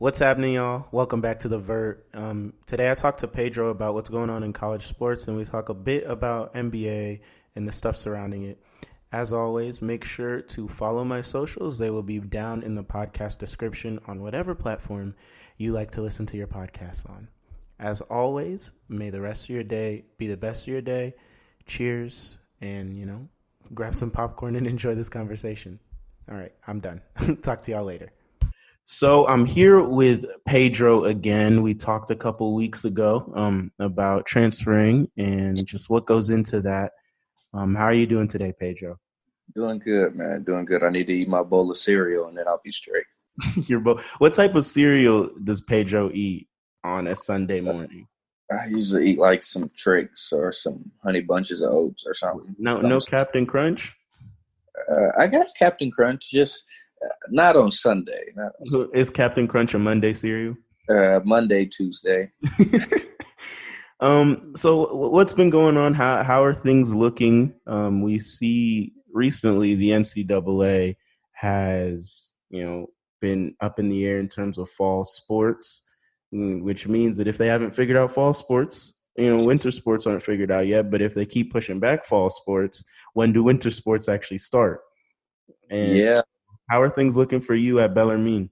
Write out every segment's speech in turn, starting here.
What's happening, y'all? Welcome back to the Vert. Today I talked to Pedro about what's going on in college sports, and we talk a bit about NBA and the stuff surrounding it. As always, make sure to follow my socials. They will be down in the podcast description on whatever platform you like to listen to your podcasts on. As always, may the rest of your day be the best of your day. Cheers, and, grab some popcorn and enjoy this conversation. All right, I'm done. Talk to y'all later. So I'm here with Pedro again. We talked a couple weeks ago about transferring and just what goes into that. How are you doing today, Pedro? Doing good, man. Doing good. I need to eat my bowl of cereal and then I'll be straight. What type of cereal does Pedro eat on a Sunday morning? I usually eat like some Tricks or some Honey Bunches of Oats or something. No Captain Crunch? I got Captain Crunch, just not on Sunday. Is Captain Crunch a Monday cereal? Monday, Tuesday. So what's been going on? How are things looking? We see recently the NCAA has, been up in the air in terms of fall sports, which means that if they haven't figured out fall sports, winter sports aren't figured out yet. But if they keep pushing back fall sports, when do winter sports actually start? And yeah. How are things looking for you at Bellarmine?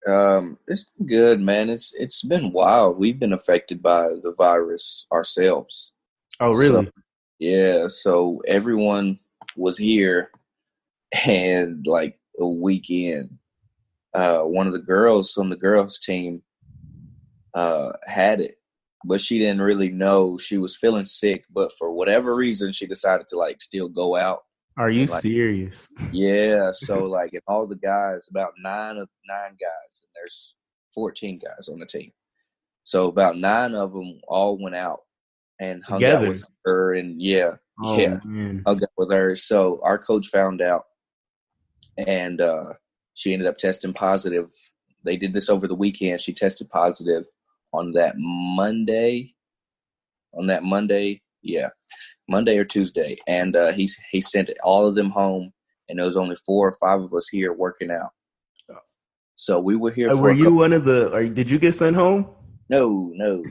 It's been good, man. It's been wild. We've been affected by the virus ourselves. Oh, really? So everyone was here, and like a weekend, one of the girls on the girls' team had it, but she didn't really know. She was feeling sick, but for whatever reason, she decided to still go out. Are you serious? Yeah. So and all the guys, about nine guys, and there's 14 guys on the team. So about 9 of them all went out and hung out with her, and hung out with her. So our coach found out, and she ended up testing positive. They did this over the weekend. She tested positive on that Monday. Monday or Tuesday, and he sent all of them home, and there was only 4 or 5 of us here working out. So we were here. Were you one of the? Did you get sent home? No.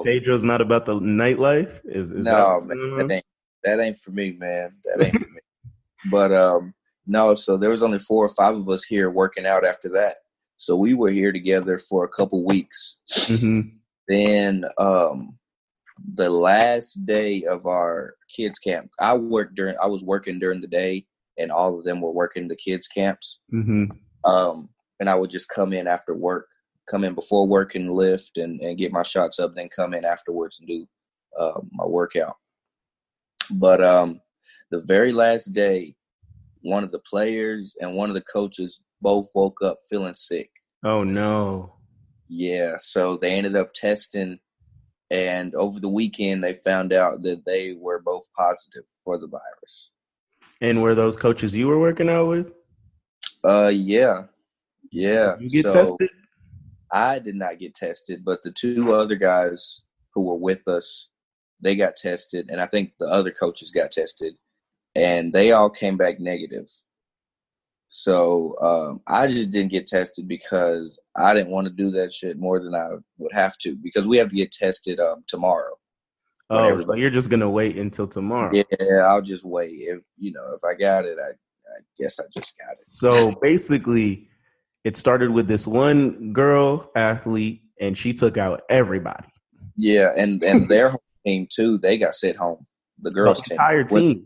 Pedro's not about the nightlife. No, man, that ain't for me, man. That ain't for me. But no. So there was only 4 or 5 of us here working out after that. So we were here together for a couple weeks. Mm-hmm. Then the last day of our kids camp, I was working during the day, and all of them were working the kids camps. Mm-hmm. And I would just come in after work, come in before work and lift and get my shots up, then come in afterwards and do my workout. But the very last day, one of the players and one of the coaches both woke up feeling sick. Oh, no. Yeah, so they ended up testing, and over the weekend they found out that they were both positive for the virus. And were those coaches you were working out with? Yeah. Did you get tested? I did not get tested, but the 2 other guys who were with us, they got tested, and I think the other coaches got tested, and they all came back negative. So I just didn't get tested because I didn't want to do that shit more than I would have to, because we have to get tested tomorrow. Oh, so you're just going to wait until tomorrow? Yeah, I'll just wait. If I got it, I guess I just got it. So basically, it started with this one girl athlete, and she took out everybody. Yeah, and their whole team, too, they got sent home. The girls' team. Entire team.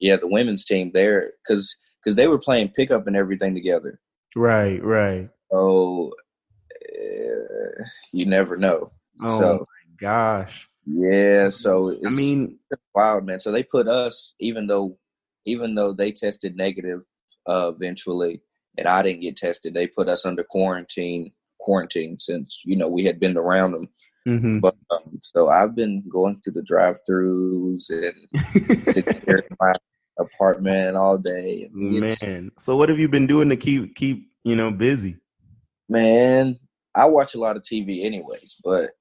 Yeah, the women's team there, because they were playing pickup and everything together. Right. So you never know. Oh, my gosh. Yeah, so it's wild, man. So they put us, even though they tested negative eventually, and I didn't get tested, they put us under quarantine since, we had been around them. Mm-hmm. But so I've been going through the drive-thrus and sitting here in my apartment all day. Man, so what have you been doing to keep busy? Man, I watch a lot of TV anyways, but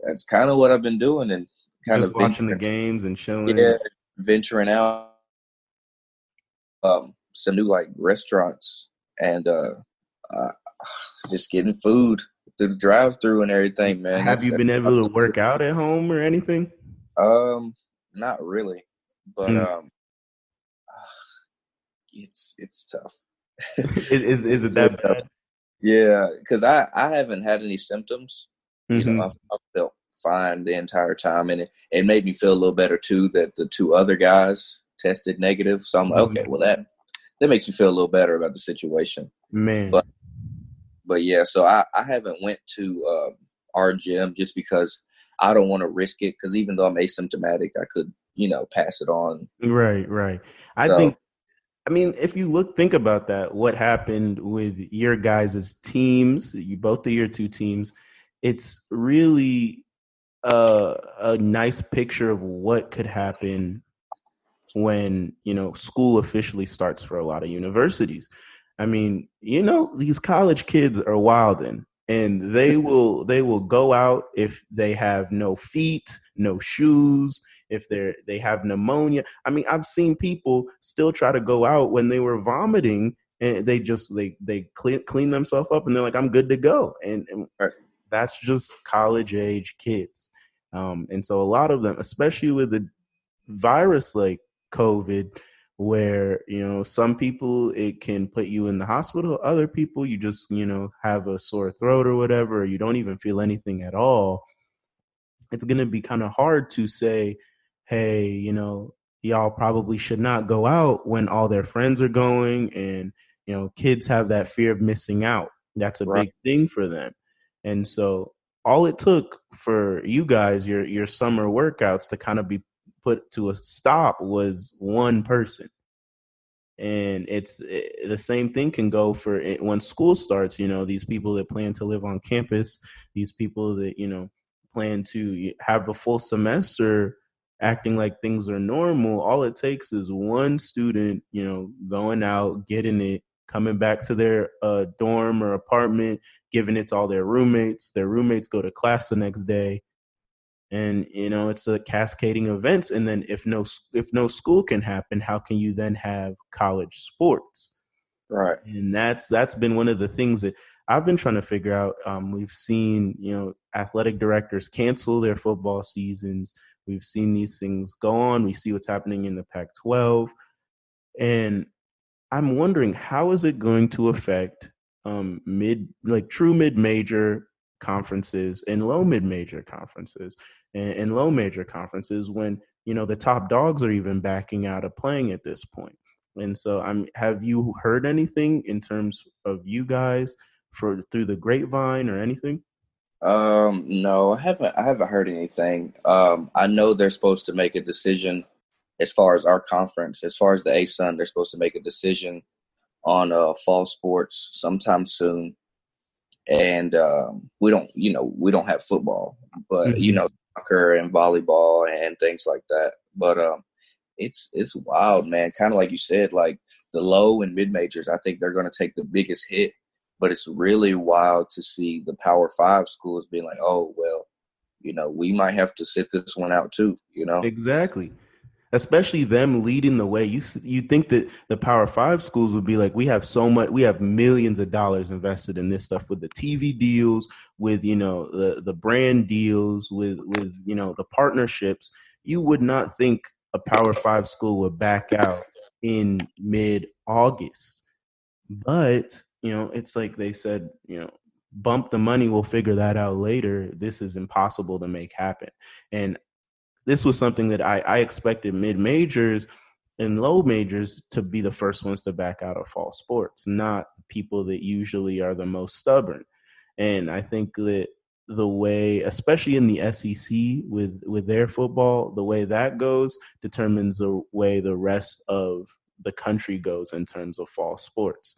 that's kind of what I've been doing, and kind just of watching the games and chilling. Yeah, venturing out some new restaurants and uh, just getting food through the drive-through and everything, man. Have you been able to work out at home or anything? um, not really, but Mm. it's tough. Is it It's really that tough. bad? Yeah, because I haven't had any symptoms. Mm-hmm. I've felt fine the entire time, and it made me feel a little better too that the two other guys tested negative. So I'm like, okay, Mm-hmm. well that makes you feel a little better about the situation. Man. But yeah, so I haven't went to our gym just because I don't want to risk it. Because even though I'm asymptomatic, I could pass it on. Right, right. I So think, I mean, if you think about that, what happened with your guys' teams, you both of your two teams, it's really a nice picture of what could happen when school officially starts for a lot of universities. I mean, these college kids are wilding, and they will go out if they have no feet, no shoes, if they have pneumonia. I mean, I've seen people still try to go out when they were vomiting, and they clean themselves up, and they're like, I'm good to go, and right, that's just college age kids. And so a lot of them, especially with the virus like COVID, where some people it can put you in the hospital, other people you just have a sore throat or whatever, or you don't even feel anything at all. It's going to be kind of hard to say, hey, y'all probably should not go out when all their friends are going, and kids have that fear of missing out. That's a right, big thing for them. And so all it took for you guys, your summer workouts, to kind of be put to a stop was one person. And the same thing can go for when school starts. These people that plan to live on campus, these people that plan to have a full semester acting like things are normal. All it takes is one student going out, getting it, coming back to their dorm or apartment, giving it to all their roommates. Their roommates go to class the next day, and it's a cascading events. And then if no school can happen, how can you then have college sports? right. And that's been one of the things that I've been trying to figure out. We've seen athletic directors cancel their football seasons. We've seen these things go on. We see what's happening in the Pac-12, and I'm wondering, how is it going to affect true mid major conferences and low mid major conferences and low major conferences, when the top dogs are even backing out of playing at this point. And so have you heard anything in terms of you guys for through the grapevine or anything? No, I haven't heard anything. I know they're supposed to make a decision as far as our conference, as far as the ASUN, they're supposed to make a decision on fall sports sometime soon. And we don't have football, but Mm-hmm. soccer and volleyball and things like that. But it's wild, man. Kind of like you said, like the low and mid majors, I think they're going to take the biggest hit. But it's really wild to see the Power Five schools being like, oh well, we might have to sit this one out too. Exactly. Especially them leading the way. You think that the Power Five schools would be like, we have so much, we have millions of dollars invested in this stuff, with the TV deals, with the brand deals, with the partnerships. You would not think a Power Five school would back out in mid August, but it's like they said, bump the money, we'll figure that out later. This is impossible to make happen. And this was something that I expected mid majors and low majors to be the first ones to back out of fall sports, not people that usually are the most stubborn. And I think that the way, especially in the SEC with their football, the way that goes determines the way the rest of the country goes in terms of fall sports.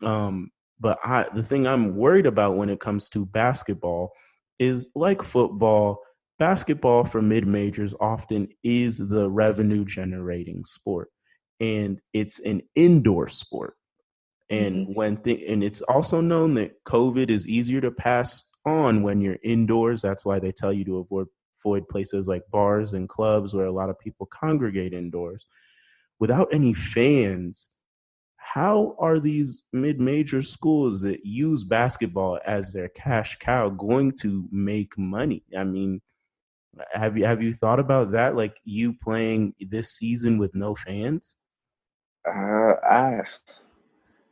Um, but the thing I'm worried about when it comes to basketball is, like football, basketball for mid majors often is the revenue generating sport, and it's an indoor sport. And Hmm. and it's also known that COVID is easier to pass on when you're indoors. That's why they tell you to avoid places like bars and clubs where a lot of people congregate indoors. Without any fans, how are these mid-major schools that use basketball as their cash cow going to make money? I mean, have you thought about that? Like you playing this season with no fans? I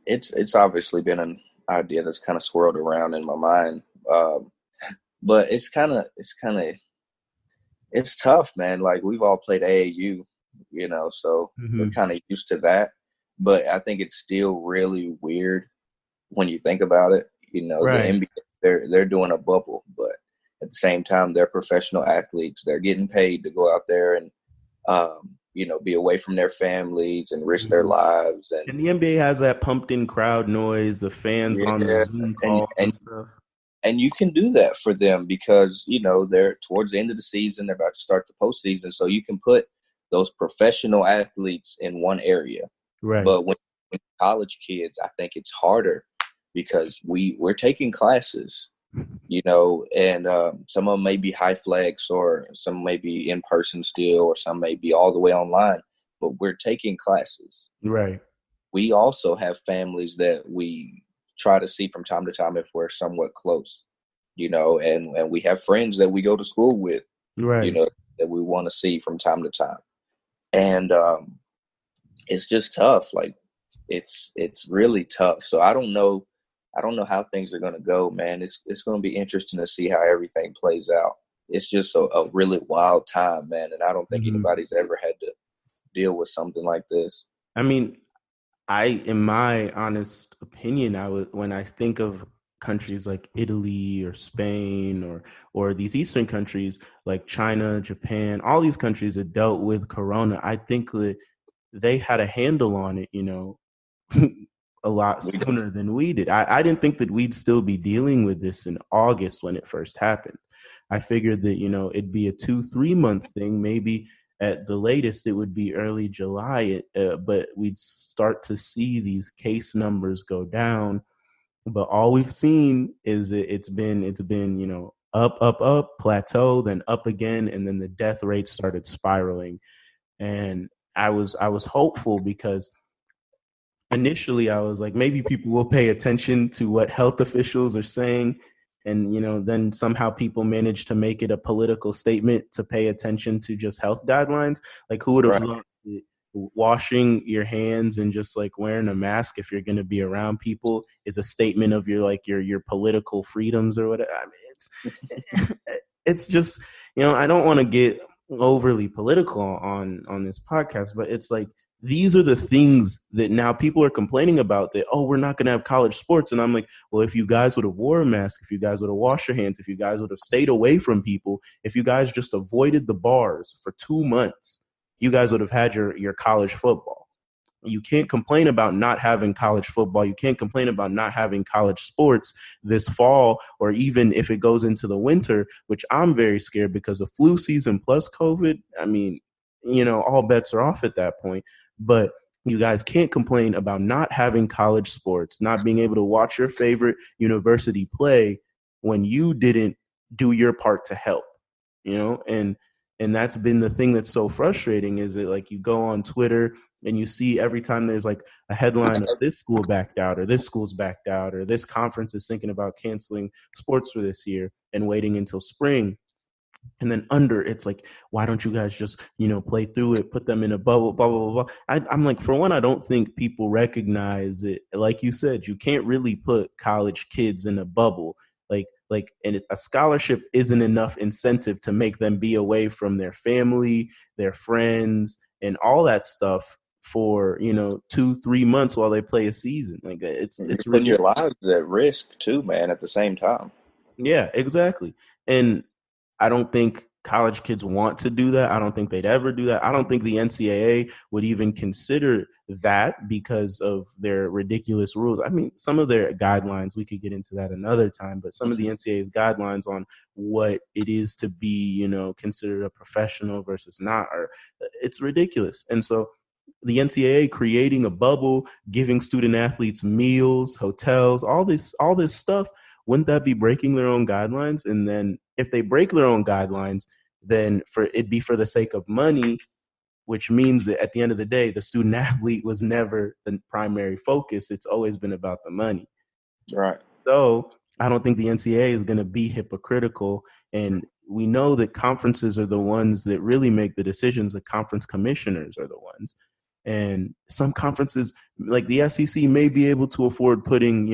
it's obviously been an idea that's kind of swirled around in my mind, but it's tough, man. Like we've all played AAU, so we're Mm-hmm. kind of used to that. But I think it's still really weird when you think about it. The Right. NBA, they're doing a bubble, but at the same time, they're professional athletes. They're getting paid to go out there and be away from their families and risk their Mhm. lives. And And the NBA has that pumped in crowd noise, the fans on the yeah, Zoom and calls and and stuff. and you can do that for them because they're towards the end of the season. They're about to start the postseason, so you can put those professional athletes in one area. Right. But when college kids, I think it's harder because we're taking classes, and some of them may be high flex, or some may be in person still, or some may be all the way online. But we're taking classes. Right. We also have families that we try to see from time to time if we're somewhat close, and we have friends that we go to school with, you Right. know, that we want to see from time to time. And it's just tough. Like it's really tough. So I don't know how things are gonna go, man. It's gonna be interesting to see how everything plays out. It's just a really wild time, man, and I don't think Hmm. anybody's ever had to deal with something like this. I mean, in my honest opinion, I would when I think of countries like Italy or Spain or these Eastern countries like China, Japan, all these countries that dealt with Corona, I think that they had a handle on it, a lot We sooner than we did. I didn't think that we'd still be dealing with this in August when it first happened. I figured that, it'd be a 2, 3 month thing. Maybe at the latest, it would be early July, but we'd start to see these case numbers go down. But all we've seen is it's been, up, up, up, plateau, then up again, and then the death rate started spiraling. And I was hopeful because initially I was like, maybe people will pay attention to what health officials are saying. And, then somehow people manage to make it a political statement to pay attention to just health guidelines. Like, who would have right. thought that washing your hands and just like wearing a mask if you're going to be around people is a statement of your political freedoms or whatever. I mean, it's just, I don't want to get overly political on this podcast, but it's like these are the things that now people are complaining about, that, oh, we're not going to have college sports. And I'm like, well, if you guys would have wore a mask, if you guys would have washed your hands, if you guys would have stayed away from people, if you guys just avoided the bars for 2 months, you guys would have had your college football. You can't complain about not having college football. You can't complain about not having college sports this fall, or even if it goes into the winter, which I'm very scared because of flu season plus COVID. I mean, all bets are off at that point. But you guys can't complain about not having college sports, not being able to watch your favorite university play when you didn't do your part to help, and that's been the thing that's so frustrating, is that like you go on Twitter and you see every time there's like a headline of this school backed out, or this school's backed out, or this conference is thinking about canceling sports for this year and waiting until spring. And then under it's like, why don't you guys just, play through it, put them in a bubble, blah, blah, blah, blah. I'm like, for one, I don't think people recognize it. Like you said, you can't really put college kids in a bubble. And a scholarship isn't enough incentive to make them be away from their family, their friends, and all that stuff for 2, 3 months while they play a season. Like You're it's putting your ridiculous. lives at risk too, man, at the same time. Yeah, exactly. And I don't think college kids want to do that. I don't think they'd ever do that. I don't think the NCAA would even consider that because of their ridiculous rules. I mean, some of their guidelines, we could get into that another time, but some of the NCAA's guidelines on what it is to be, considered a professional versus not, it's ridiculous. And so the NCAA creating a bubble, giving student athletes meals, hotels, all this stuff, wouldn't that be breaking their own guidelines? And then if they break their own guidelines, then for it'd be for the sake of money. which means that at the end of the day, the student athlete was never the primary focus. It's always been about the money. Right. So I don't think the NCAA is going to be hypocritical. And we know that conferences are the ones that really make the decisions. The conference commissioners are the ones. And some conferences, like the SEC, may be able to afford putting,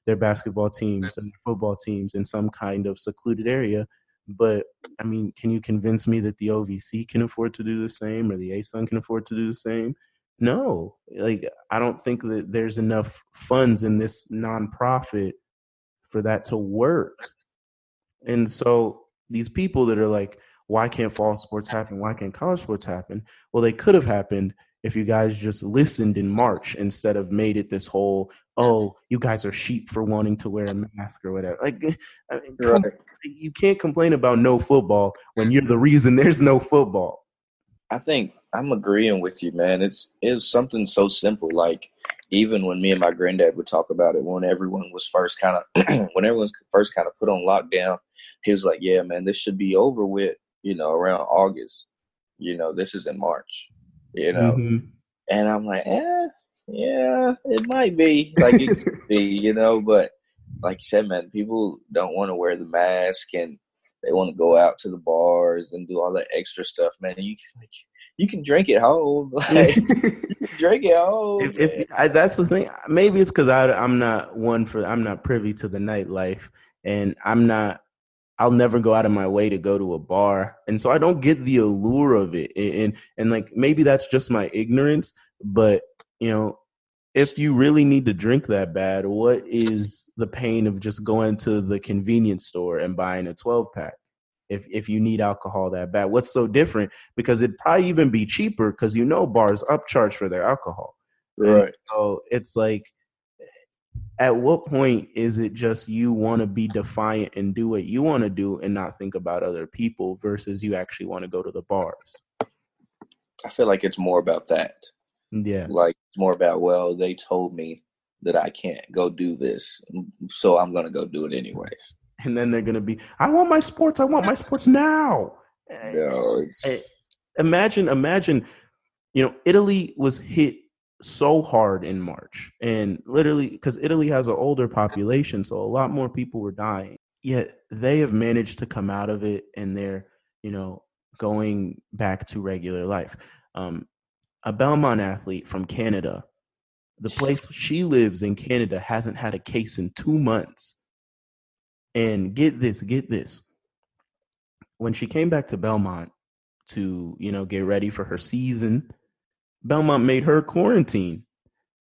their basketball teams and their football teams in some kind of secluded area. But I mean, can you convince me that the OVC can afford to do the same, or the ASUN can afford to do the same? No, like I don't think that there's enough funds in this nonprofit for that to work. And so these people that are like, why can't fall sports happen? Why can't college sports happen? Well, they could have happened if you guys just listened in March instead of made it this whole, oh, you guys are sheep for wanting to wear a mask or whatever. Like, I mean, Right. you can't complain about no football when you're the reason there's no football. I think I'm agreeing with you, man. It's something so simple. Like even when me and my granddad would talk about it, when everyone was first kind of when everyone was first kind of put on lockdown, he was like, "Yeah, man, this should be over with, around August. This is in March, Mm-hmm. And I'm like, yeah, it might be. Like it could be, but like you said, man, people don't want to wear the mask and they want to go out to the bars and do all that extra stuff, man. You can drink at home. Like you can drink at home. That's the thing. Maybe it's because I'm not privy to the nightlife, and I'll never go out of my way to go to a bar, and so I don't get the allure of it. And like maybe that's just my ignorance, but if you really need to drink that bad, what is the pain of just going to the convenience store and buying a 12-pack? If you need alcohol that bad, what's so different? Because it'd probably even be cheaper because bars upcharge for their alcohol. And Right. so it's like, at what point is it just you want to be defiant and do what you want to do and not think about other people versus you actually want to go to the bars? I feel like it's more about that. Yeah. Like it's more about, well, they told me that I can't go do this, so I'm gonna go do it anyways. And then they're going to be, I want my sports now. No, it's Imagine, Italy was hit so hard in March, and literally because Italy has an older population, so a lot more people were dying. Yet they have managed to come out of it, and they're, going back to regular life. A Belmont athlete from Canada, the place she lives in Canada hasn't had a case in 2 months. And get this. When she came back to Belmont to, get ready for her season, Belmont made her quarantine.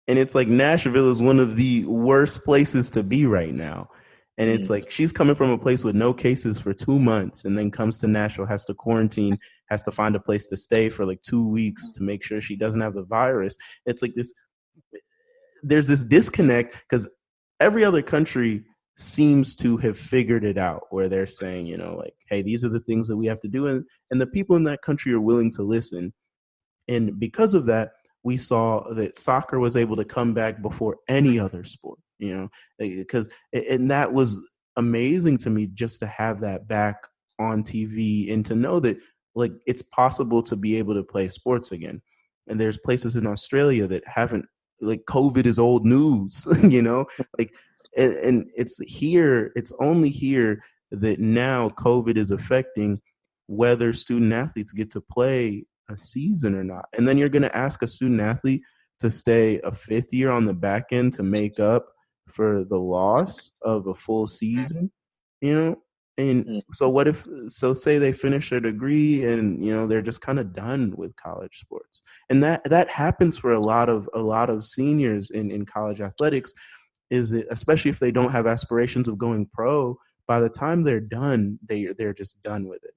And it's like Nashville is one of the worst places to be right now. And it's like she's coming from a place with no cases for 2 months and then comes to Nashville, has to quarantine, has to find a place to stay for like 2 weeks to make sure she doesn't have the virus. It's like there's this disconnect because every other country seems to have figured it out where they're saying, like, hey, these are the things that we have to do. And the people in that country are willing to listen. And because of that, we saw that soccer was able to come back before any other sport, because, and that was amazing to me just to have that back on TV and to know that like it's possible to be able to play sports again. And there's places in Australia that haven't, like COVID is old news, like, and it's only here that now COVID is affecting whether student athletes get to play a season or not. And then you're going to ask a student athlete to stay a fifth year on the back end to make up for the loss of a full season, And so what if, so say they finish their degree and, they're just kind of done with college sports. And that happens for a lot of seniors in college athletics, is it, especially if they don't have aspirations of going pro, by the time they're done, they're just done with it.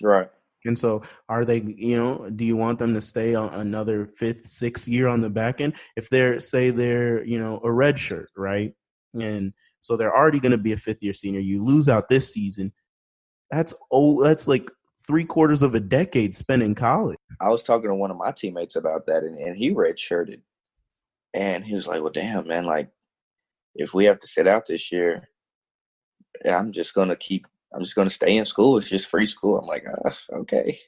right. And so are they, do you want them to stay on another fifth, sixth year on the back end? If they're, a red shirt, right? And so they're already going to be a fifth year senior. You lose out this season. That's like 3/4 of a decade spent in college. I was talking to one of my teammates about that, and he redshirted. And he was like, well, damn, man, like, if we have to sit out this year, I'm just going to keep I'm just going to stay in school. It's just free school. I'm like, okay.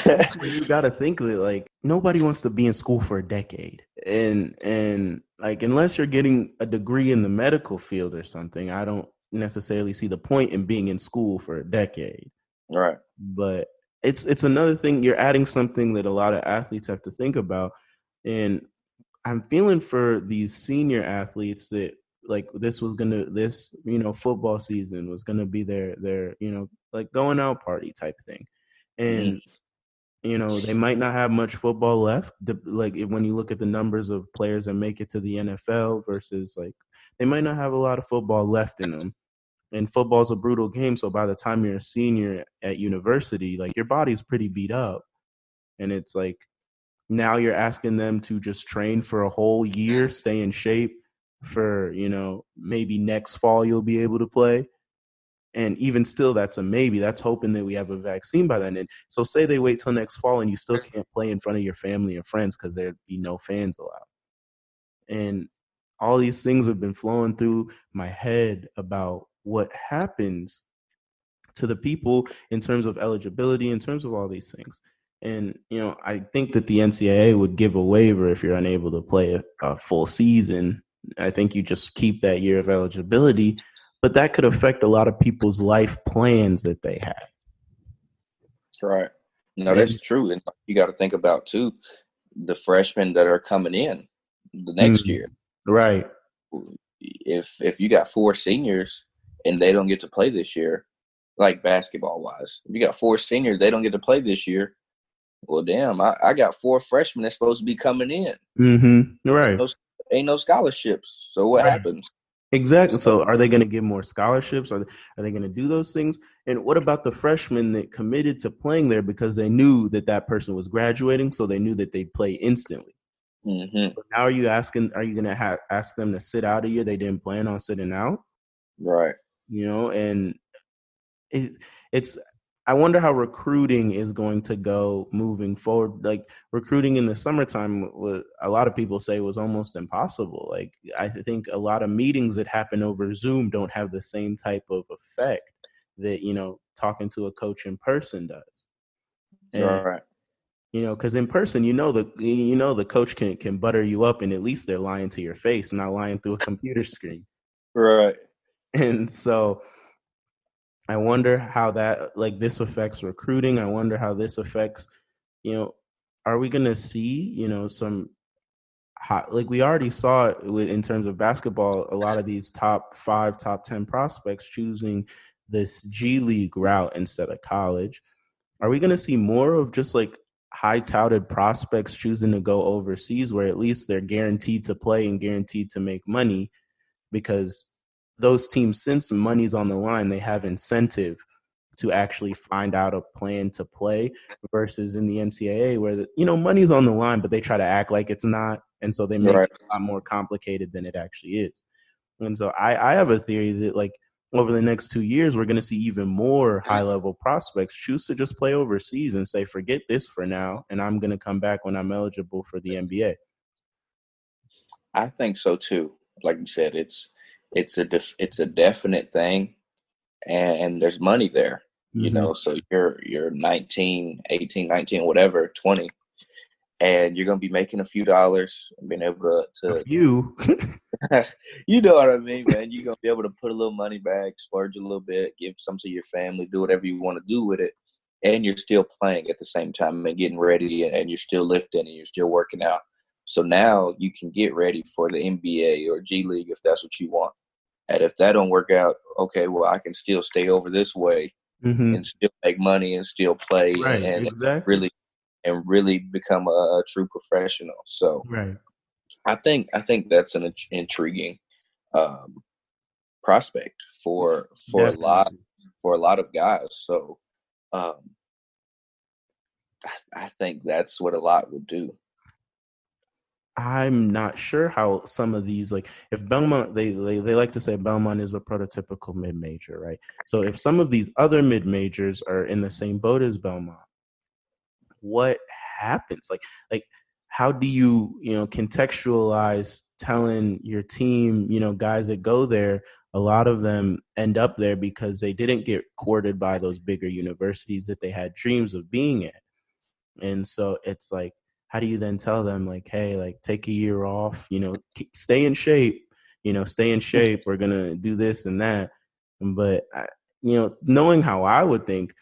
That's when you got to think that like nobody wants to be in school for a decade, and like unless you're getting a degree in the medical field or something, I don't necessarily see the point in being in school for a decade. Right. But it's another thing. You're adding something that a lot of athletes have to think about, and I'm feeling for these senior athletes that like this football season was gonna be their like going out party type thing, and they might not have much football left. Like when you look at the numbers of players that make it to the NFL versus like they might not have a lot of football left in them. And football's a brutal game, so by the time you're a senior at university, like your body's pretty beat up, and it's like now you're asking them to just train for a whole year, stay in shape for, maybe next fall you'll be able to play. And even still, that's a maybe. That's hoping that we have a vaccine by then. And so say they wait till next fall and you still can't play in front of your family and friends because there'd be no fans allowed. And all these things have been flowing through my head about what happens to the people in terms of eligibility, in terms of all these things. And, I think that the NCAA would give a waiver if you're unable to play a full season. I think you just keep that year of eligibility, but that could affect a lot of people's life plans that they have. Right. No, that's true. And you got to think about, too, the freshmen that are coming in the next year. Right. If you got 4 seniors and they don't get to play this year, like basketball-wise, if you got 4 seniors, they don't get to play this year, well, damn, I got 4 freshmen that's supposed to be coming in. Mm-hmm. Right. Ain't no scholarships. So what happens? Exactly. So are they going to give more scholarships? Are they going to do those things? And what about the freshmen that committed to playing there because they knew that person was graduating, so they knew that they'd play instantly? Mm-hmm. So now are you going to ask them to sit out a year they didn't plan on sitting out? Right. And it's I wonder how recruiting is going to go moving forward. Like recruiting in the summertime, a lot of people say was almost impossible. Like I think a lot of meetings that happen over Zoom don't have the same type of effect that, talking to a coach in person does. And, right. because in person, the coach can butter you up and at least they're lying to your face, not lying through a computer screen. Right. And so I wonder how this affects recruiting. I wonder how this affects, are we going to see, some hot, like we already saw it in terms of basketball, a lot of these top 5, top 10 prospects choosing this G League route instead of college. Are we going to see more of just like high touted prospects choosing to go overseas where at least they're guaranteed to play and guaranteed to make money? Because those teams, since money's on the line, they have incentive to actually find out a plan to play versus in the NCAA where, money's on the line, but they try to act like it's not. And so they make it a lot more complicated than it actually is. And so I have a theory that like over the next 2 years, we're going to see even more high level prospects choose to just play overseas and say, forget this for now. And I'm going to come back when I'm eligible for the NBA. I think so too. Like you said, it's a definite thing, and there's money there. Mm-hmm. So you're 19, 18, 19, whatever, 20, and you're gonna be making a few dollars and being able to A few. you know what I mean, man. You're gonna be able to put a little money back, splurge a little bit, give some to your family, do whatever you want to do with it, and you're still playing at the same time and getting ready, and you're still lifting and you're still working out. So now you can get ready for the NBA or G League if that's what you want. And if that don't work out, okay, well I can still stay over this way and still make money and still play Right, and exactly. really become a true professional. So right. I think that's an intriguing prospect for Definitely. a lot of guys. So um, I think that's what a lot would do. I'm not sure how some of these, like if Belmont, they like to say Belmont is a prototypical mid-major, right? So if some of these other mid-majors are in the same boat as Belmont, what happens? Like how do you, contextualize telling your team, guys that go there, a lot of them end up there because they didn't get courted by those bigger universities that they had dreams of being at. And so it's like, how do you then tell them, like, hey, like, take a year off, stay in shape, stay in shape. We're going to do this and that. But, knowing how I would think,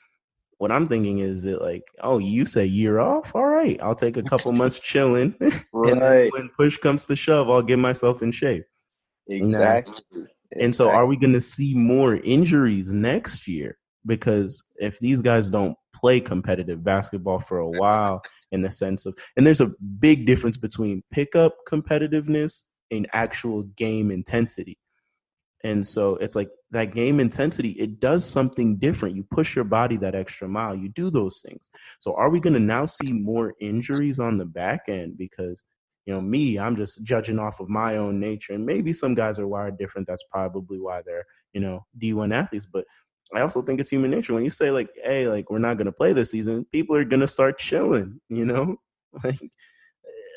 what I'm thinking is that, like, oh, you say year off? All right, I'll take a couple months chilling. And then Right. when push comes to shove, I'll get myself in shape. Now, Exactly. and so are Exactly. we going to see more injuries next year? Because if these guys don't play competitive basketball for a while, in the sense of, and there's a big difference between pickup competitiveness and actual game intensity. And so it's like that game intensity, it does something different. You push your body that extra mile, you do those things. So are we going to now see more injuries on the back end? Because, I'm just judging off of my own nature. And maybe some guys are wired different. That's probably why they're, D1 athletes. But I also think it's human nature. When you say, like, hey, like, we're not going to play this season, people are going to start chilling, like,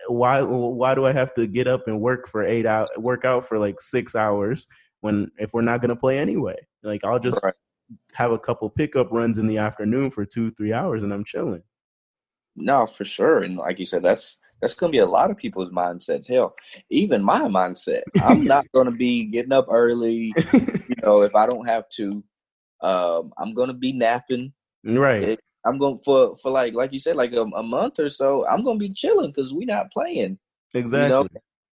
why do I have to get up and work for 8 hours, work out for like 6 hours if we're not going to play anyway? Like, I'll just Right. have a couple pickup runs in the afternoon for 2-3 hours and I'm chilling. No, for sure. And like you said, that's going to be a lot of people's mindsets. Hell, even my mindset. I'm not going to be getting up early, if I don't have to. I'm going to be napping. Right. I'm going for like you said, like a month or so. I'm going to be chilling because we're not playing. You know, Exactly.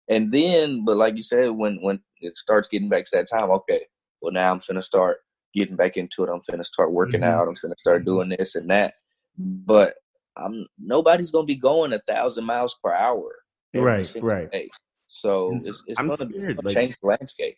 and then, but like you said, when it starts getting back to that time, okay, well now I'm finna start getting back into it. I'm finna start working Mm-hmm. out. I'm finna start doing this and that. But nobody's gonna be going 1,000 miles per hour every Right. single Right. day. So And so it's I'm gonna scared. Like, change the landscape.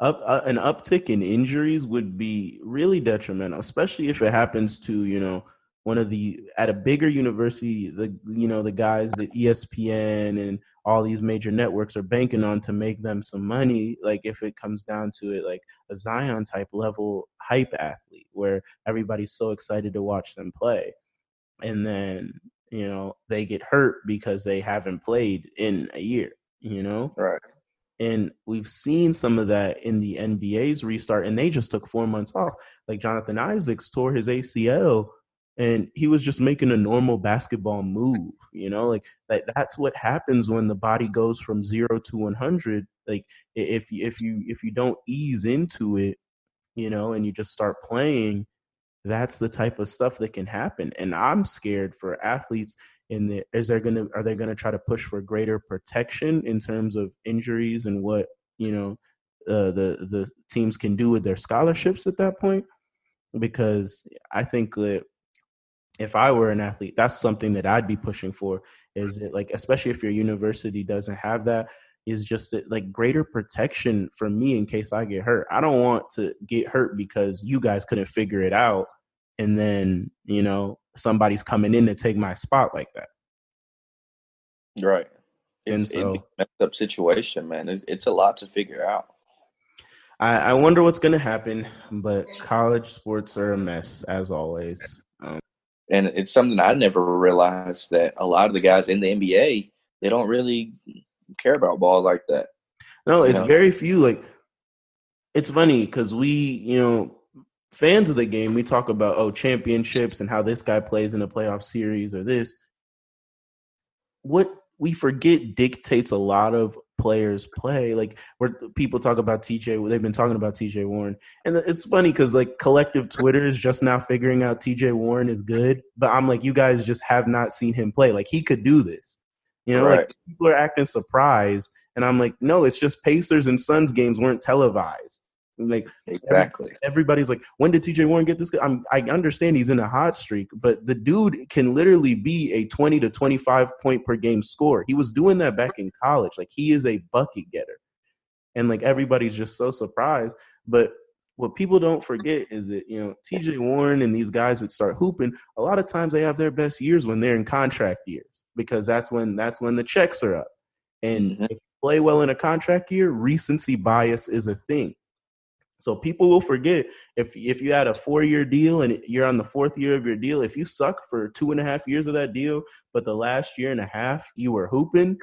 an uptick in injuries would be really detrimental, especially if it happens to, one of the, at a bigger university, the guys that ESPN and all these major networks are banking on to make them some money. Like, if it comes down to it, like a Zion type level hype athlete where everybody's so excited to watch them play, and then they get hurt because they haven't played in a year, Right. and we've seen some of that in the NBA's restart, and they just took 4 months off. Like, Jonathan Isaacs tore his ACL, and he was just making a normal basketball move. Like, that's what happens when the body goes from 0 to 100. Like, if you don't ease into it, and you just start playing, that's the type of stuff that can happen. And I'm scared for athletes are they gonna try to push for greater protection in terms of injuries and what the teams can do with their scholarships at that point? Because I think that if I were an athlete, that's something that I'd be pushing for. Is it, like, especially if your university doesn't have that, is just that, like, greater protection for me in case I get hurt. I don't want to get hurt because you guys couldn't figure it out, and then somebody's coming in to take my spot like that. Right. And It'd be so a messed up situation, man. It's a lot to figure out. I wonder what's going to happen, but college sports are a mess as always. And it's something I never realized that a lot of the guys in the NBA, they don't really care about ball like that. No, You it's know, very few. Like, it's funny because fans of the game, we talk about, championships and how this guy plays in a playoff series or this. What we forget dictates a lot of players' play. Like, where people talk about TJ, they've been talking about TJ Warren, and it's funny because, like, collective Twitter is just now figuring out TJ Warren is good, but I'm like, you guys just have not seen him play. Like, he could do this, like, right? people are acting surprised, and I'm like, no, it's just Pacers and Suns games weren't televised. Like, Exactly. everybody's like, when did TJ Warren get this good? I understand he's in a hot streak, but the dude can literally be a 20 to 25 point per game scorer. He was doing that back in college. Like, he is a bucket getter. And, like, everybody's just so surprised. But what people don't forget is that, TJ Warren and these guys that start hooping, a lot of times they have their best years when they're in contract years, because that's when the checks are up. And Mm-hmm. if you play well in a contract year, recency bias is a thing. So people will forget, if you had a 4-year deal and you're on the 4th year of your deal, if you suck for 2.5 years of that deal, but the last year and a half you were hooping,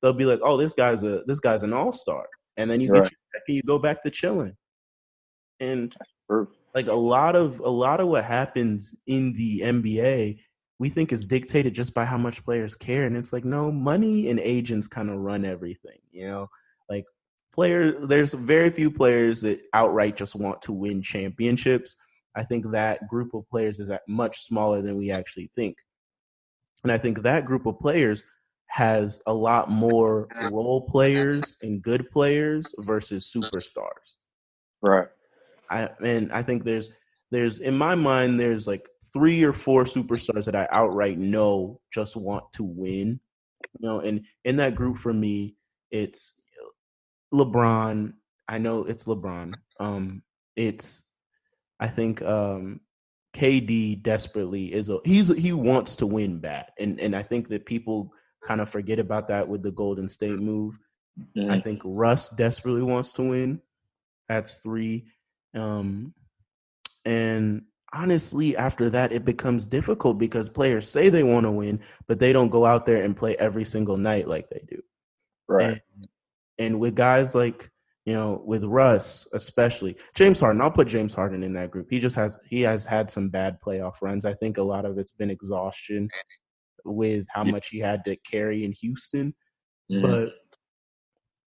they'll be like, oh, this guy's an all-star. And then you get Right. your check and you go back to chilling. And True. like a lot of what happens in the NBA, we think is dictated just by how much players care. And it's like, no, money and agents kind of run everything, like there's very few players that outright just want to win championships. I think that group of players is much smaller than we actually think. And I think that group of players has a lot more role players and good players versus superstars. Right. I think there's in my mind there's like 3 or 4 superstars that I outright know just want to win. And in that group for me, it's LeBron. I know it's LeBron. It's I think KD desperately he wants to win bad, and I think that people kind of forget about that with the Golden State move. Mm-hmm. I think Russ desperately wants to win. That's 3. And honestly, after that, it becomes difficult because players say they want to win, but they don't go out there and play every single night like they do. Right. And with guys like, with Russ, especially James Harden, I'll put James Harden in that group. He has had some bad playoff runs. I think a lot of it's been exhaustion with how much he had to carry in Houston. Mm-hmm. But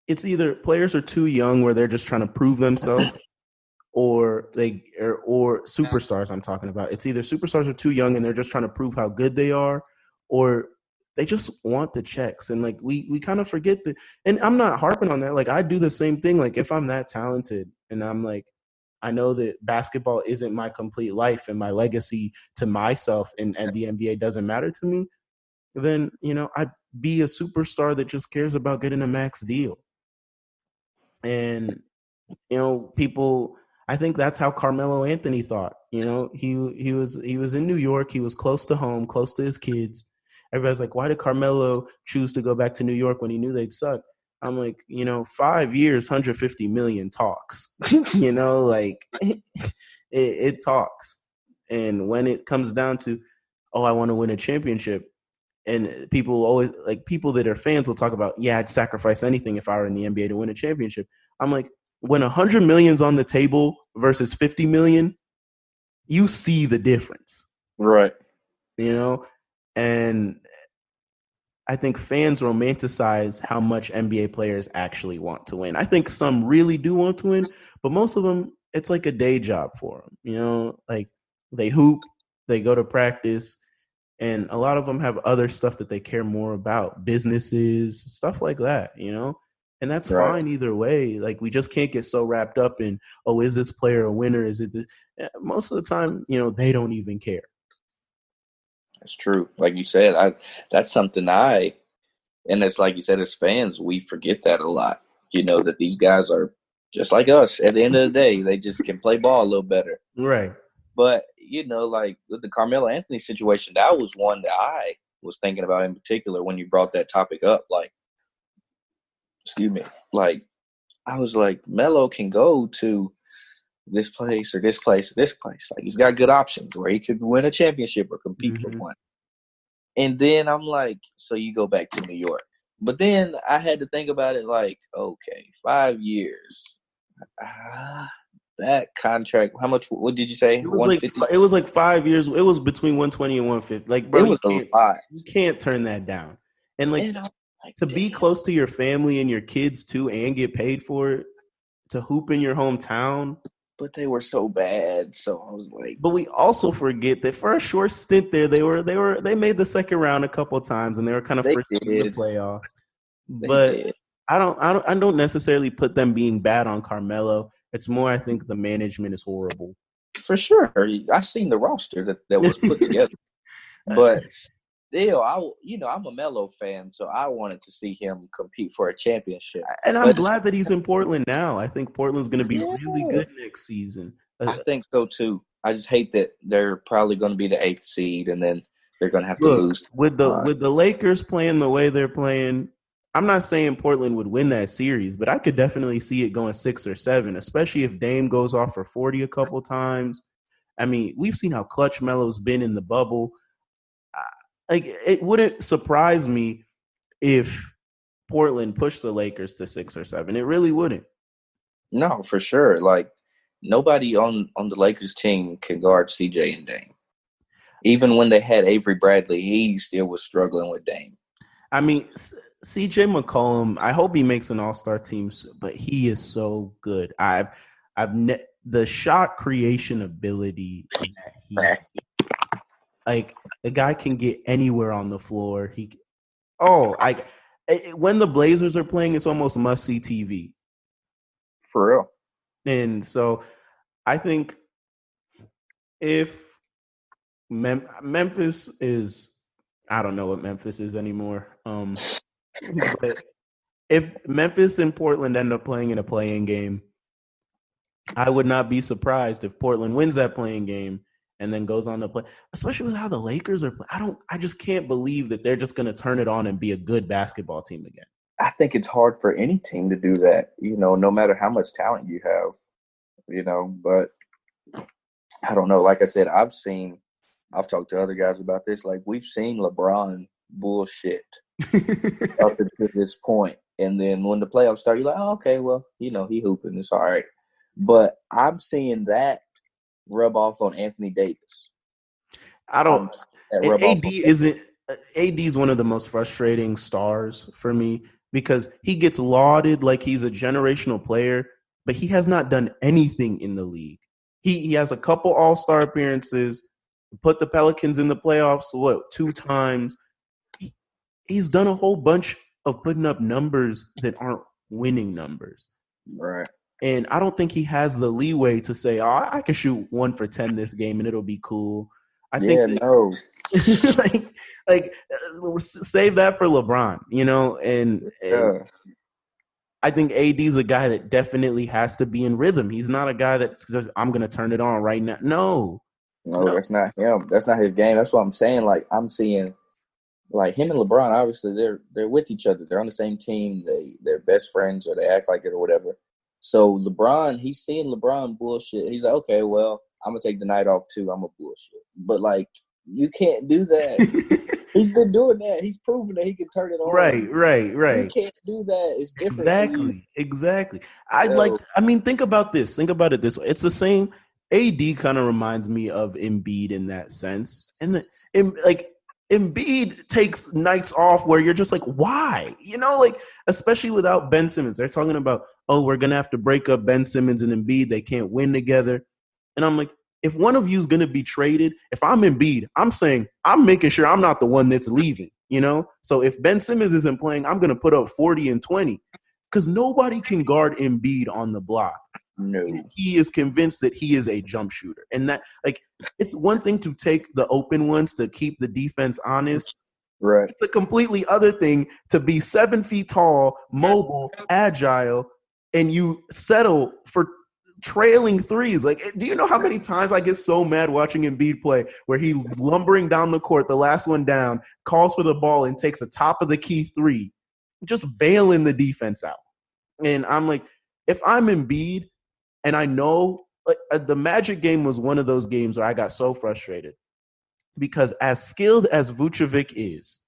it's either players are too young where they're just trying to prove themselves, or superstars I'm talking about. It's either superstars are too young and they're just trying to prove how good they are, or they just want the checks. And like we kind of forget that. And I'm not harping on that. Like I do the same thing. Like if I'm that talented and I'm like, I know that basketball isn't my complete life and my legacy to myself and the NBA doesn't matter to me, then, I'd be a superstar that just cares about getting a max deal. And, people, I think that's how Carmelo Anthony thought. He was in New York. He was close to home, close to his kids. Everybody's like, why did Carmelo choose to go back to New York when he knew they'd suck? I'm like, 5 years, 150 million talks. Like it talks. And when it comes down to, oh, I want to win a championship, and people always like people that are fans will talk about, yeah, I'd sacrifice anything if I were in the NBA to win a championship. I'm like, when 100 million's on the table versus 50 million, you see the difference. Right. And I think fans romanticize how much NBA players actually want to win. I think some really do want to win, but most of them, it's like a day job for them. Like they hoop, they go to practice, and a lot of them have other stuff that they care more about, businesses, stuff like that, and that's fine either way. Like we just can't get so wrapped up in, oh, is this player a winner? Is it this? Most of the time, they don't even care. That's true. Like you said, that's something and it's like you said, as fans, we forget that a lot. That these guys are just like us. At the end of the day, they just can play ball a little better. Right. But, like with the Carmelo Anthony situation, that was one that I was thinking about in particular when you brought that topic up. Like, excuse me, like I was like, Melo can go to this place or this place or this place. Like he's got good options where he could win a championship or compete for one. And then I'm like, so you go back to New York. But then I had to think about it like, okay, 5 years. That contract, how much? What did you say? It was like 5 years. It was between 120 and 150. Like, bro, you can't turn that down. And like to be close to your family and your kids too, and get paid for it, to hoop in your hometown. But they were so bad, so I was like. But we also forget that for a short stint there, they made the second round a couple of times, and they were kind of first in the playoffs. But I don't necessarily put them being bad on Carmelo. It's more, I think the management is horrible. For sure, I seen the roster that was put together, but still, I'm a Melo fan, so I wanted to see him compete for a championship. And I'm glad that he's in Portland now. I think Portland's going to be really good next season. I think so too. I just hate that they're probably going to be the 8th seed, and then they're going to have to lose. With the Lakers playing the way they're playing, I'm not saying Portland would win that series, but I could definitely see it going 6 or 7, especially if Dame goes off for 40 a couple times. I mean, we've seen how clutch Melo's been in the bubble. Like, it wouldn't surprise me if Portland pushed the Lakers to 6 or 7. It really wouldn't. No, for sure. Like, nobody on the Lakers team can guard CJ and Dame. Even when they had Avery Bradley, he still was struggling with Dame. I mean, CJ McCollum, I hope he makes an all-star team, but he is so good. The shot creation ability that like the guy can get anywhere on the floor. When the Blazers are playing, it's almost must-see TV. For real. And so I think if Memphis is, I don't know what Memphis is anymore. But if Memphis and Portland end up playing in a play-in game, I would not be surprised if Portland wins that play-in game and then goes on to play, especially with how the Lakers are playing. I just can't believe that they're just going to turn it on and be a good basketball team again. I think it's hard for any team to do that, no matter how much talent you have, but I don't know. Like I said, I've talked to other guys about this. Like, we've seen LeBron bullshit up to this point. And then when the playoffs start, you're like, oh, okay, well, he hooping. It's all right. But I'm seeing that rub off on Anthony Davis. AD is one of the most frustrating stars for me because he gets lauded like he's a generational player, but he has not done anything in the league. He has a couple all-star appearances, put the Pelicans in the playoffs, 2 times. He's done a whole bunch of putting up numbers that aren't winning numbers. Right. And I don't think he has the leeway to say, oh, I can shoot 1 for 10 this game and it'll be cool. Save that for LeBron, and I think AD is a guy that definitely has to be in rhythm. He's not a guy that's just, I'm going to turn it on right now. No, that's not him. That's not his game. That's what I'm saying. Like, I'm seeing, like, him and LeBron, obviously they're with each other. They're on the same team. They're best friends, or they act like it, or whatever. So LeBron, he's seeing LeBron bullshit. He's like, okay, well, I'm gonna take the night off too. I'm a bullshit. But, like, you can't do that. He's been doing that. He's proven that he can turn it on. Right. You can't do that. It's different. Exactly. Think about this. Think about it this way. It's the same. AD kind of reminds me of Embiid in that sense. And Embiid takes nights off where you're just like, why? Especially without Ben Simmons. They're talking about, oh, we're going to have to break up Ben Simmons and Embiid. They can't win together. And I'm like, if one of you is going to be traded, if I'm Embiid, I'm saying I'm making sure I'm not the one that's leaving, So if Ben Simmons isn't playing, I'm going to put up 40 and 20 because nobody can guard Embiid on the block. No. He is convinced that he is a jump shooter. And that, it's one thing to take the open ones to keep the defense honest. Right. It's a completely other thing to be 7 feet tall, mobile, agile, and you settle for trailing threes. Like, do you know how many times I get so mad watching Embiid play where he's lumbering down the court, the last one down, calls for the ball and takes a top of the key 3, just bailing the defense out. And I'm like, if I'm Embiid, and I know the Magic game was one of those games where I got so frustrated because as skilled as Vucevic is,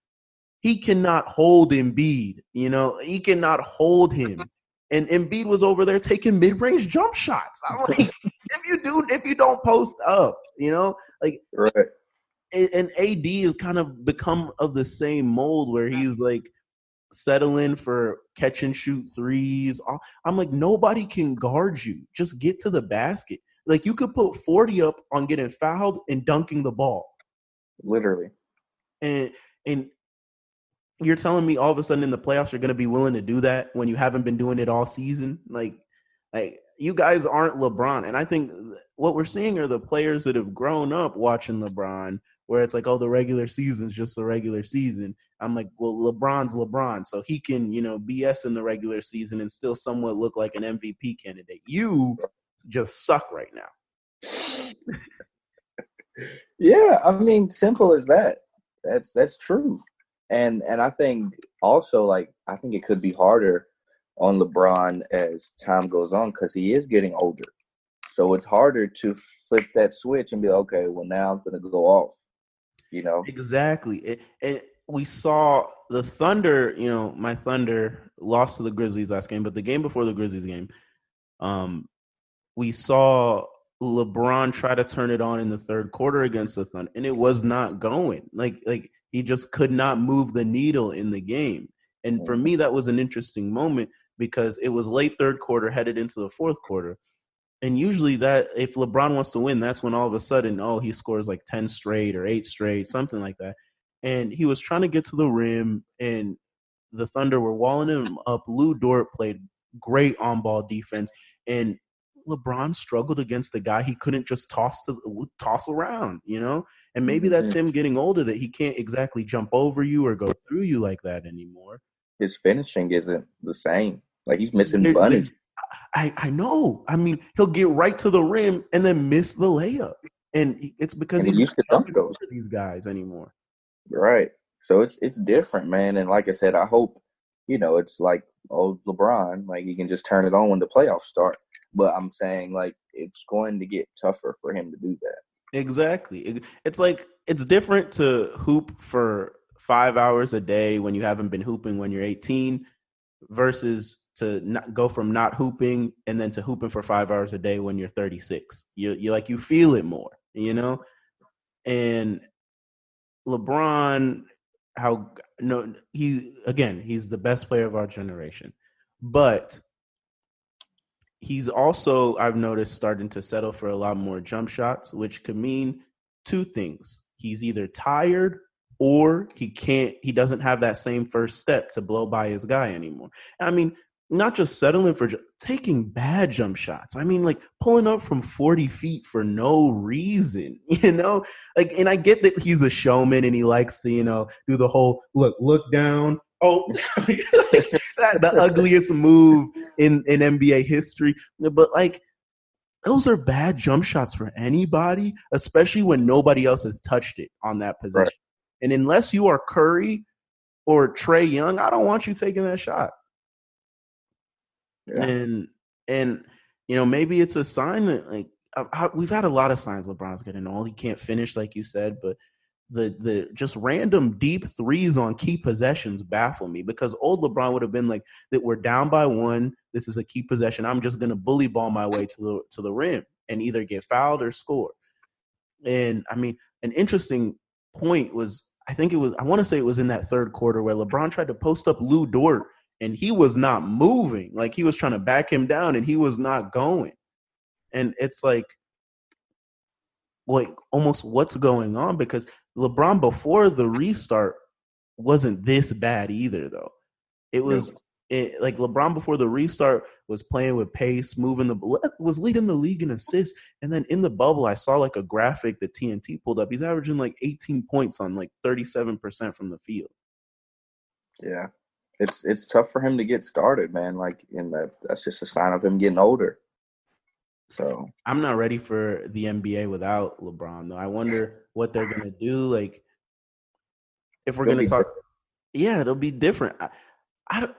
he cannot hold Embiid. He cannot hold him. And Embiid was over there taking mid-range jump shots. I'm like, if you don't post up, right. And AD has kind of become of the same mold where he's like settling for catch and shoot threes. I'm like, nobody can guard you. Just get to the basket. Like, you could put 40 up on getting fouled and dunking the ball. Literally. And you're telling me all of a sudden in the playoffs you're going to be willing to do that when you haven't been doing it all season? Like you guys aren't LeBron. And I think what we're seeing are the players that have grown up watching LeBron, where it's like, oh, the regular season's just the regular season. I'm like, well, LeBron's LeBron, so he can, BS in the regular season and still somewhat look like an MVP candidate. You just suck right now. Yeah, I mean, simple as that. That's true. And I think also, I think it could be harder on LeBron as time goes on because he is getting older. So it's harder to flip that switch and be like, okay, well, now I'm going to go off, Exactly. And we saw the Thunder, my Thunder lost to the Grizzlies last game, but the game before the Grizzlies game, we saw LeBron try to turn it on in the third quarter against the Thunder, and it was not going. Like he just could not move the needle in the game. And for me, that was an interesting moment because it was late third quarter, headed into the fourth quarter. And usually that if LeBron wants to win, that's when all of a sudden, he scores like 10 straight or 8 straight, something like that. And he was trying to get to the rim, and the Thunder were walling him up. Lou Dort played great on-ball defense, and LeBron struggled against the guy he couldn't just toss around, And maybe that's him getting older, that he can't exactly jump over you or go through you like that anymore. His finishing isn't the same. Like, he's missing bunnies. I know. I mean, he'll get right to the rim and then miss the layup, and it's because he used to dunk those these guys anymore. Right. So it's different, man. And like I said, I hope, it's like old LeBron, like he can just turn it on when the playoffs start. But I'm saying, like, it's going to get tougher for him to do that. Exactly. It's like it's different to hoop for 5 hours a day when you haven't been hooping when you're 18 versus to not go from not hooping and then to hooping for 5 hours a day when you're 36. You feel it more, and LeBron, he's the best player of our generation, but he's also, I've noticed, starting to settle for a lot more jump shots, which could mean two things. He's either tired or he doesn't have that same first step to blow by his guy anymore. I mean, not just settling for taking bad jump shots. I mean, like pulling up from 40 feet for no reason, and I get that he's a showman and he likes to, do the whole look down. Oh, the ugliest move in NBA history. But like, those are bad jump shots for anybody, especially when nobody else has touched it on that position. Right. And unless you are Curry or Trae Young, I don't want you taking that shot. Yeah. And maybe it's a sign that like we've had a lot of signs LeBron's getting old. He can't finish, like you said, but the just random deep threes on key possessions baffle me, because old LeBron would have been like, that we're down by 1. This is a key possession. I'm just going to bully ball my way to the rim and either get fouled or score. And I mean, an interesting point was, I want to say it was in that third quarter where LeBron tried to post up Lou Dort and he was not moving. Like he was trying to back him down and he was not going. And it's like almost what's going on, because LeBron before the restart wasn't this bad either, though. It was like LeBron before the restart was playing with pace, was leading the league in assists. And then in the bubble, I saw like a graphic that TNT pulled up. He's averaging like 18 points on like 37% from the field. Yeah. It's tough for him to get started, man. Like, that's just a sign of him getting older. So I'm not ready for the NBA without LeBron, though. I wonder what they're gonna do. Like, if we're gonna talk, it'll be different.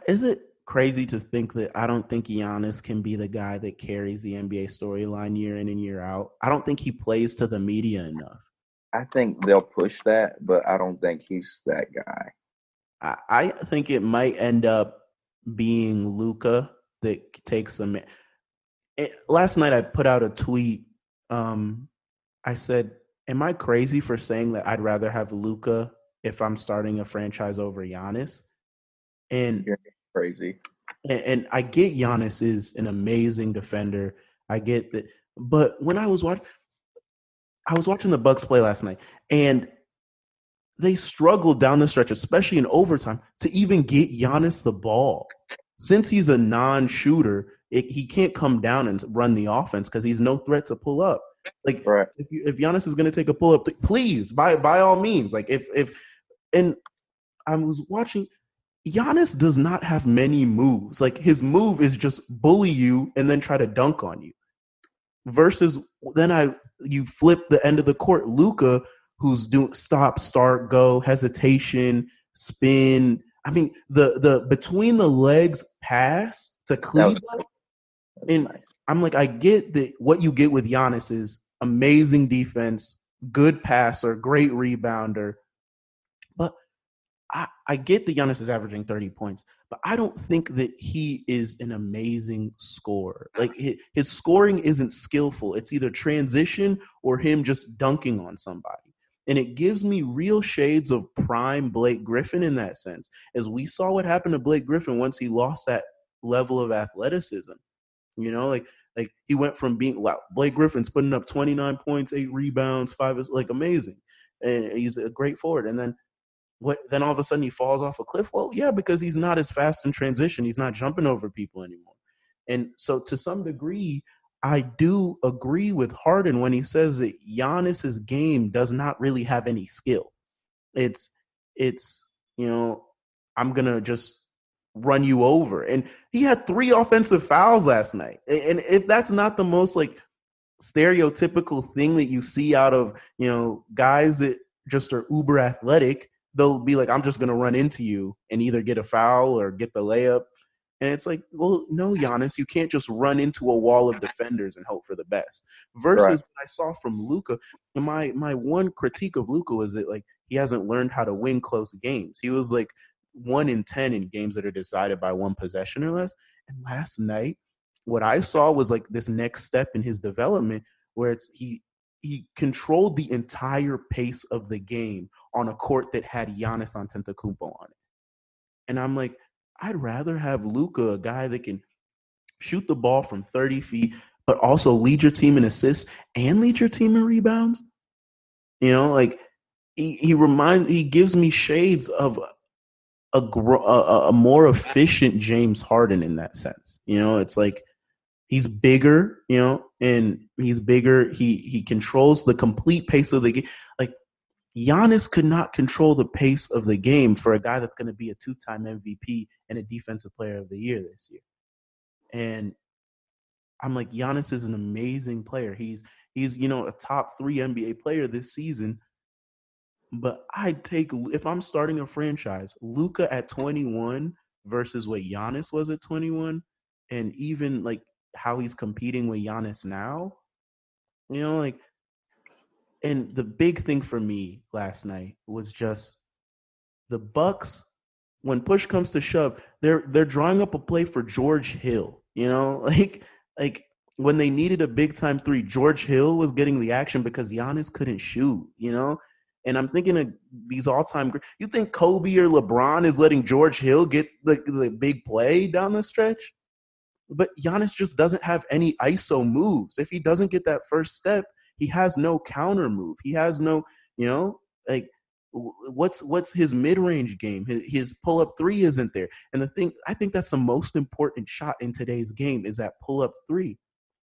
Is it crazy to think that I don't think Giannis can be the guy that carries the NBA storyline year in and year out? I don't think he plays to the media enough. I think they'll push that, but I don't think he's that guy. I think it might end up being Luka that takes them. Last night I put out a tweet. I said, am I crazy for saying that I'd rather have Luka if I'm starting a franchise over Giannis? And you're crazy. And I get Giannis is an amazing defender. I get that. But when I was watching the Bucks play last night, and they struggled down the stretch, especially in overtime, to even get Giannis the ball. Since he's a non-shooter, he can't come down and run the offense because he's no threat to pull up. Like, right. If Giannis is going to take a pull up, please, by all means. Like, and I was watching, Giannis does not have many moves. Like, his move is just bully you and then try to dunk on you. Versus then you flip the end of the court, Luka, who's doing stop, start, go, hesitation, spin. I mean, the between the legs pass to Cleveland. And nice. I'm like, I get that what you get with Giannis is amazing defense, good passer, great rebounder. But I get that Giannis is averaging 30 points. but I don't think that he is an amazing scorer. Like his scoring isn't skillful. It's either transition or him just dunking on somebody. And it gives me real shades of prime Blake Griffin in that sense, as we saw what happened to Blake Griffin once he lost that level of athleticism. Like he went from being, wow, Blake Griffin's putting up 29 points, 8 rebounds, 5 is like amazing. And he's a great forward. And then all of a sudden he falls off a cliff. Well, yeah, because he's not as fast in transition. He's not jumping over people anymore. And so to some degree, I do agree with Harden when he says that Giannis's game does not really have any skill. It's I'm gonna just run you over. And he had 3 offensive fouls last night. And if that's not the most like stereotypical thing that you see out of, guys that just are uber athletic, they'll be like, I'm just going to run into you and either get a foul or get the layup. And it's like, well, no, Giannis, you can't just run into a wall of defenders and hope for the best. Versus Right. what I saw from Luka, and my one critique of Luka was that like he hasn't learned how to win close games. He was like 1 in 10 in games that are decided by 1 possession or less. And last night, what I saw was like this next step in his development where he controlled the entire pace of the game on a court that had Giannis Antetokounmpo on it. And I'm like, I'd rather have Luka, a guy that can shoot the ball from 30 feet, but also lead your team in assists and lead your team in rebounds. Like he gives me shades of a more efficient James Harden in that sense. It's like he's bigger, and he's bigger. He controls the complete pace of the game. Like Giannis could not control the pace of the game for a guy that's going to be a 2-time MVP and a Defensive Player of the Year this year. And I'm like, Giannis is an amazing player. He's a top 3 NBA player this season. But I'd take, if I'm starting a franchise, Luka at 21 versus what Giannis was at 21, and even like how he's competing with Giannis now, like. And the big thing for me last night was just the Bucks. When push comes to shove, they're drawing up a play for George Hill. Like when they needed a big time 3, George Hill was getting the action because Giannis couldn't shoot. And I'm thinking of these all time. You think Kobe or LeBron is letting George Hill get the big play down the stretch? But Giannis just doesn't have any ISO moves. If he doesn't get that first step, he has no counter move. He has no, like what's his mid-range game? His pull-up 3 isn't there. And I think that's the most important shot in today's game is that pull-up 3.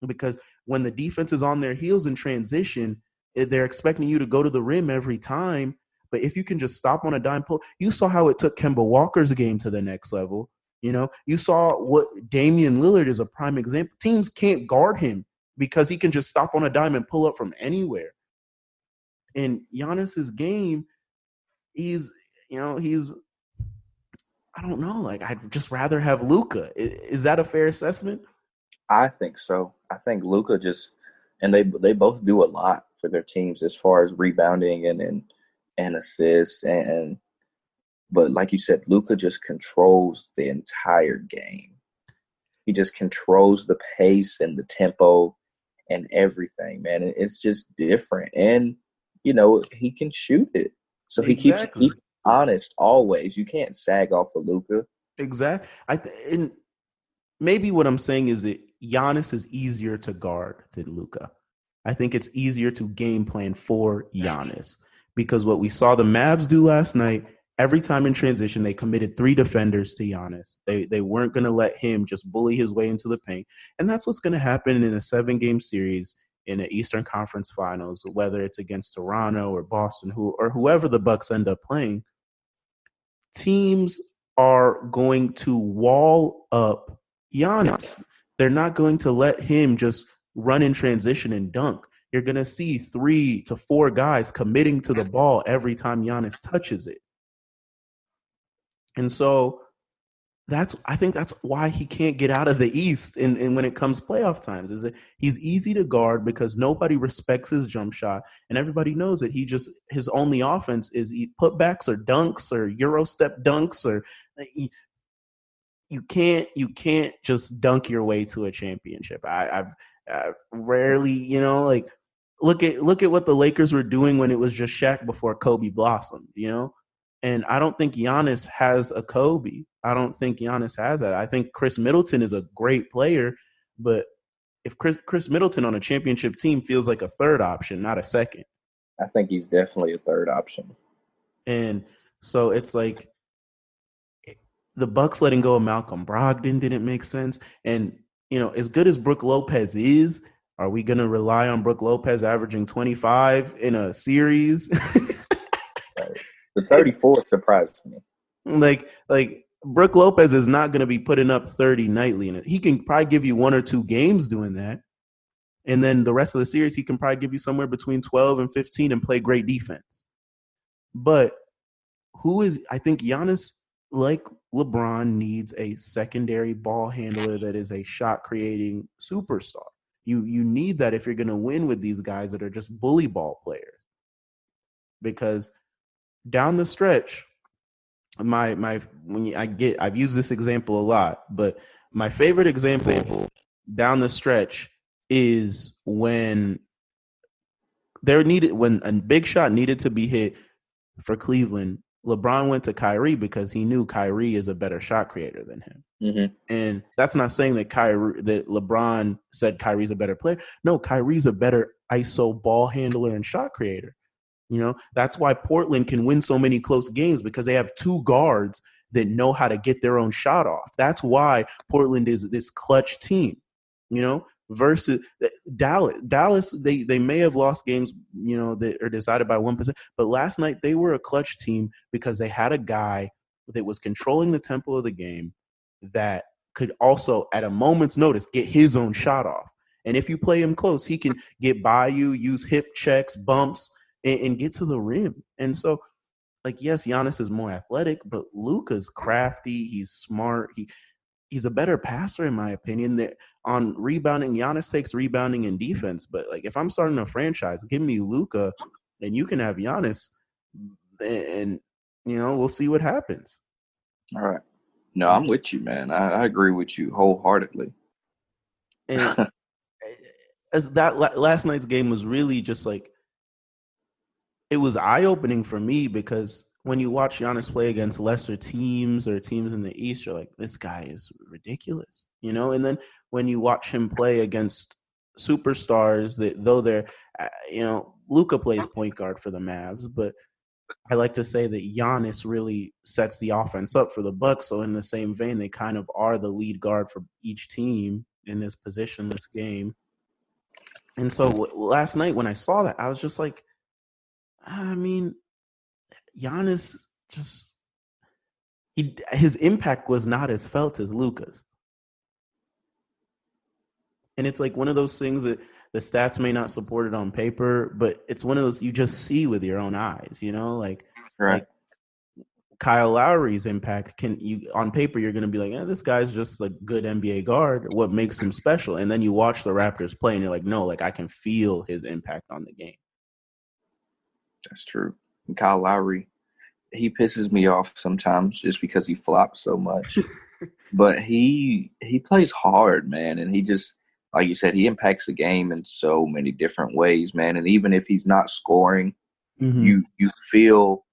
Because when the defense is on their heels in transition, they're expecting you to go to the rim every time. But if you can just stop on a dime pull, you saw how it took Kemba Walker's game to the next level. You saw what Damian Lillard is a prime example. Teams can't guard him because he can just stop on a dime and pull up from anywhere. And Giannis's game, he's I don't know, like I'd just rather have Luka. Is that a fair assessment? I think so. I think Luka and they both do a lot for their teams as far as rebounding and assists but like you said, Luka just controls the entire game. He just controls the pace and the tempo and everything, man. It's just different. And, he can shoot it. So he keeps honest always. You can't sag off of Luka. Exactly. And maybe what I'm saying is that Giannis is easier to guard than Luka. I think it's easier to game plan for Giannis because what we saw the Mavs do last night, every time in transition, they committed 3 defenders to Giannis. They weren't going to let him just bully his way into the paint. And that's what's going to happen in a 7-game series in the Eastern Conference Finals, whether it's against Toronto or Boston or whoever the Bucks end up playing. Teams are going to wall up Giannis. They're not going to let him just run in transition and dunk. You're going to see 3 to 4 guys committing to the ball every time Giannis touches it. And so I think that's why he can't get out of the East. And when it comes playoff times, is that he's easy to guard because nobody respects his jump shot, and everybody knows that his only offense is putbacks or dunks or Euro step dunks or you can't just dunk your way to a championship. I've rarely, like look at what the Lakers were doing when it was just Shaq before Kobe blossomed, And I don't think Giannis has a Kobe. I don't think Giannis has that. I think Chris Middleton is a great player, but if Chris Middleton on a championship team feels like a third option, not a second. I think he's definitely a third option. And so it's like the Bucks letting go of Malcolm Brogdon didn't make sense. And, as good as Brook Lopez is, are we going to rely on Brook Lopez averaging 25 in a series? Right. The 34 surprised me. Like Brook Lopez is not going to be putting up 30 nightly. And he can probably give you 1 or 2 games doing that. And then the rest of the series, he can probably give you somewhere between 12 and 15 and play great defense. But I think Giannis, like LeBron, needs a secondary ball handler that is a shot creating superstar. You need that if you're going to win with these guys that are just bully ball players. Because down the stretch, I've used this example a lot, but my favorite example down the stretch is when a big shot needed to be hit for Cleveland. LeBron went to Kyrie because he knew Kyrie is a better shot creator than him. Mm-hmm. And that's not saying that LeBron said Kyrie's a better player. No, Kyrie's a better ISO ball handler and shot creator. That's why Portland can win so many close games, because they have 2 guards that know how to get their own shot off. That's why Portland is this clutch team, versus Dallas, they may have lost games, that are decided by 1%, but last night they were a clutch team because they had a guy that was controlling the tempo of the game that could also, at a moment's notice, get his own shot off. And if you play him close, he can get by you, use hip checks, bumps, and get to the rim. And so, yes, Giannis is more athletic, but Luka's crafty. He's smart. He's a better passer, in my opinion. That on rebounding, Giannis takes rebounding and defense. But if I'm starting a franchise, give me Luka, and you can have Giannis, and we'll see what happens. All right. No, I'm with you, man. I agree with you wholeheartedly. And as that last night's game was really just it was eye-opening for me, because when you watch Giannis play against lesser teams or teams in the East, you're like, this guy is ridiculous, And then when you watch him play against superstars that, though they're, Luka plays point guard for the Mavs, but I like to say that Giannis really sets the offense up for the Bucks. So in the same vein, they kind of are the lead guard for each team in this positionless game. And so last night when I saw that, I was just like, Giannis his impact was not as felt as Luka's. And it's like one of those things that the stats may not support it on paper, but it's one of those you just see with your own eyes, Right. Like Kyle Lowry's impact on paper, you're going to be like, this guy's just a good NBA guard. What makes him special? And then you watch the Raptors play and you're like, no, I can feel his impact on the game. That's true. And Kyle Lowry, he pisses me off sometimes just because he flops so much. But he plays hard, man. And he just, like you said, he impacts the game in so many different ways, man. And even if he's not scoring, you feel,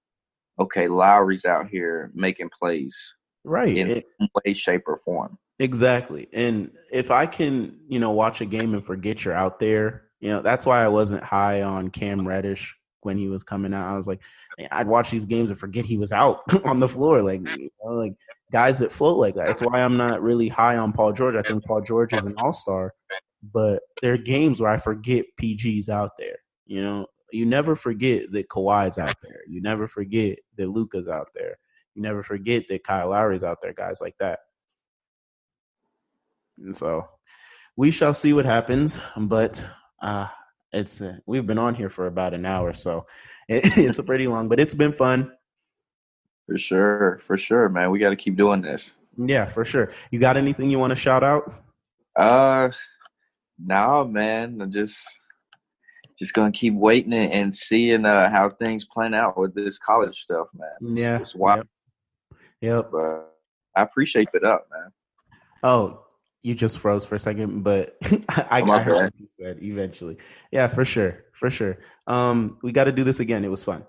okay, Lowry's out here making plays. Right. In some way, shape, or form. Exactly. And if I can, watch a game and forget you're out there, that's why I wasn't high on Cam Reddish when he was coming out. I was like, I'd watch these games and forget he was out on the floor. Like guys that float like that. That's why I'm not really high on Paul George. I think Paul George is an all-star, but there are games where I forget PG's out there. You never forget that Kawhi's out there. You never forget that Luka's out there. You never forget that Kyle Lowry's out there, guys like that. And so we shall see what happens, but we've been on here for about an hour, so it's a pretty long, but it's been fun. For sure, man. We got to keep doing this. Yeah, for sure. You got anything you want to shout out? No, man. I'm just gonna keep waiting and seeing how things plan out with this college stuff, man. Yeah, it's wild. Yep. But I appreciate it up, man. Oh, you just froze for a second, but I heard what you said eventually. Yeah, for sure. For sure. We got to do this again. It was fun.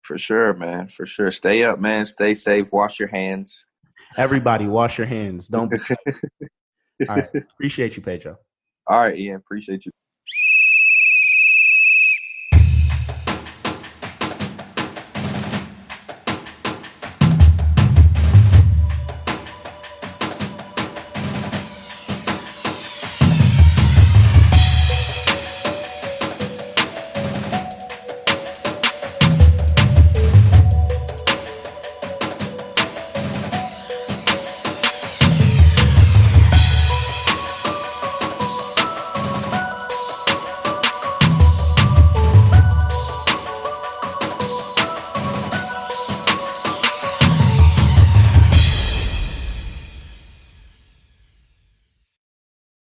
For sure, man. For sure. Stay up, man. Stay safe. Wash your hands. Everybody, wash your hands. Don't be. All right. Appreciate you, Pedro. All right, Ian. Appreciate you.